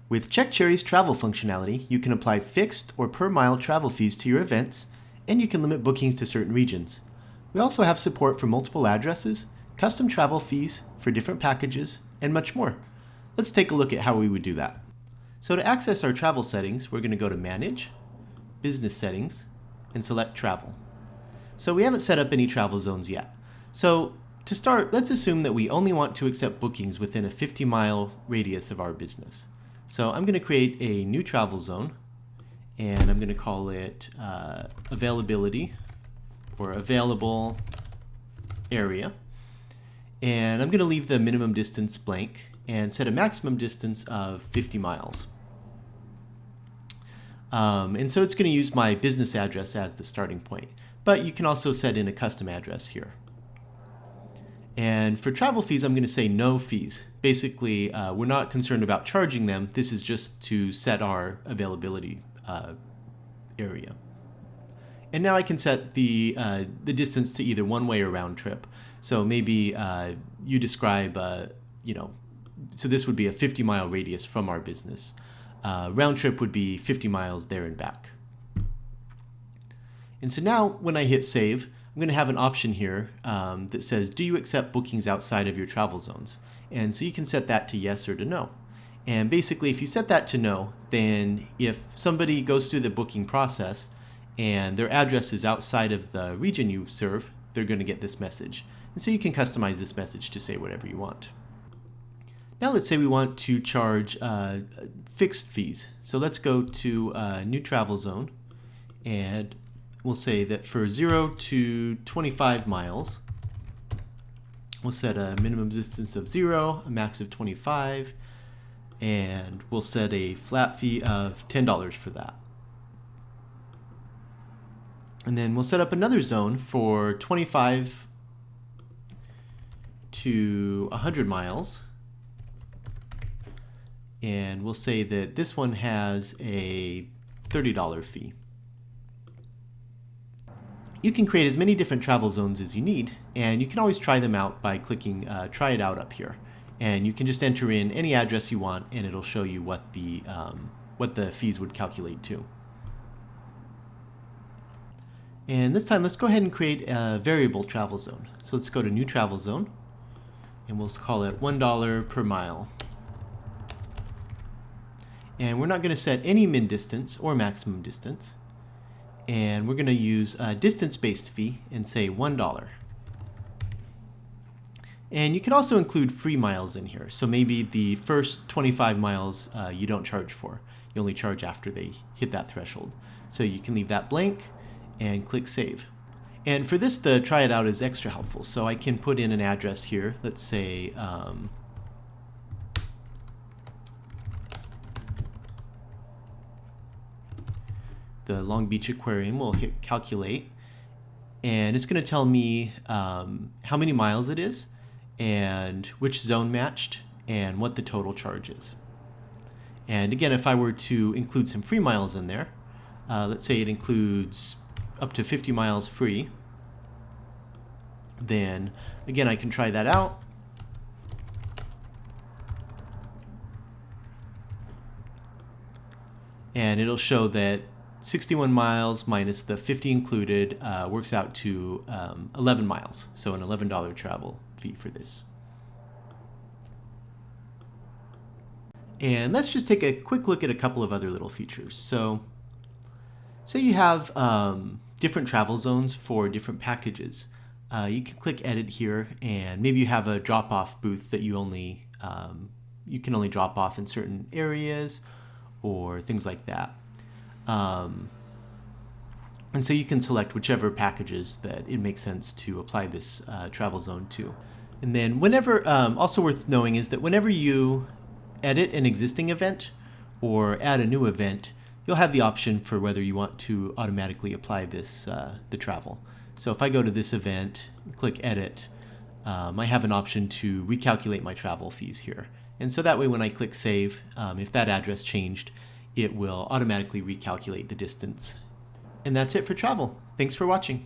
With CheckCherry's travel functionality, you can apply fixed or per mile travel fees to your events, and you can limit bookings to certain regions. We also have support for multiple addresses, custom travel fees for different packages, and much more. Let's take a look at how we would do that. So to access our travel settings, we're going to go to Manage, Business Settings, and select Travel. So we haven't set up any travel zones yet. So to start, let's assume that we only want to accept bookings within a 50-mile radius of our business. So I'm going to create a new travel zone, and I'm going to call it Availability or Available Area. And I'm going to leave the minimum distance blank and set a maximum distance of 50 miles. And so it's going to use my business address as the starting point, but you can also set in a custom address here. And for travel fees, I'm going to say no fees. Basically, we're not concerned about charging them. This is just to set our availability area. And now I can set the distance to either one way or round trip. So maybe you describe, so this would be a 50-mile radius from our business. Round trip would be 50 miles there and back. And so now when I hit save, I'm going to have an option here that says, do you accept bookings outside of your travel zones? And so you can set that to yes or to no. And basically, if you set that to no, then if somebody goes through the booking process and their address is outside of the region you serve, they're going to get this message. And so you can customize this message to say whatever you want. Now let's say we want to charge fixed fees. So let's go to New Travel Zone, and we'll say that for 0 to 25 miles, we'll set a minimum distance of 0, a max of 25, and we'll set a flat fee of $10 for that. And then we'll set up another zone for 25 to 100 miles. And we'll say that this one has a $30 fee. You can create as many different travel zones as you need, and you can always try them out by clicking Try It Out up here. And you can just enter in any address you want, and it'll show you what the fees would calculate to. And this time, let's go ahead and create a variable travel zone. So let's go to New Travel Zone, and we'll call it $1 per mile. And we're not going to set any min distance or maximum distance. And we're going to use a distance-based fee and say $1. And you can also include free miles in here. So maybe the first 25 miles you don't charge for. You only charge after they hit that threshold. So you can leave that blank and click Save. And for this, the Try It Out is extra helpful. So I can put in an address here. Let's say the Long Beach Aquarium. Will hit calculate, and it's going to tell me how many miles it is and which zone matched and what the total charge is. And again, if I were to include some free miles in there, let's say it includes up to 50 miles free, then again I can try that out. And it'll show that 61 miles minus the 50 included works out to 11 miles, so an $11 travel fee for this. And let's just take a quick look at a couple of other little features. So say you have different travel zones for different packages. You can click Edit here, and maybe you have a drop-off booth that you can only drop off in certain areas or things like that. And so you can select whichever packages that it makes sense to apply this travel zone to. And then whenever, also worth knowing is that whenever you edit an existing event or add a new event, you'll have the option for whether you want to automatically apply this, the travel. So if I go to this event, click Edit, I have an option to recalculate my travel fees here. And so that way when I click Save, if that address changed, it will automatically recalculate the distance. And that's it for travel. Thanks for watching.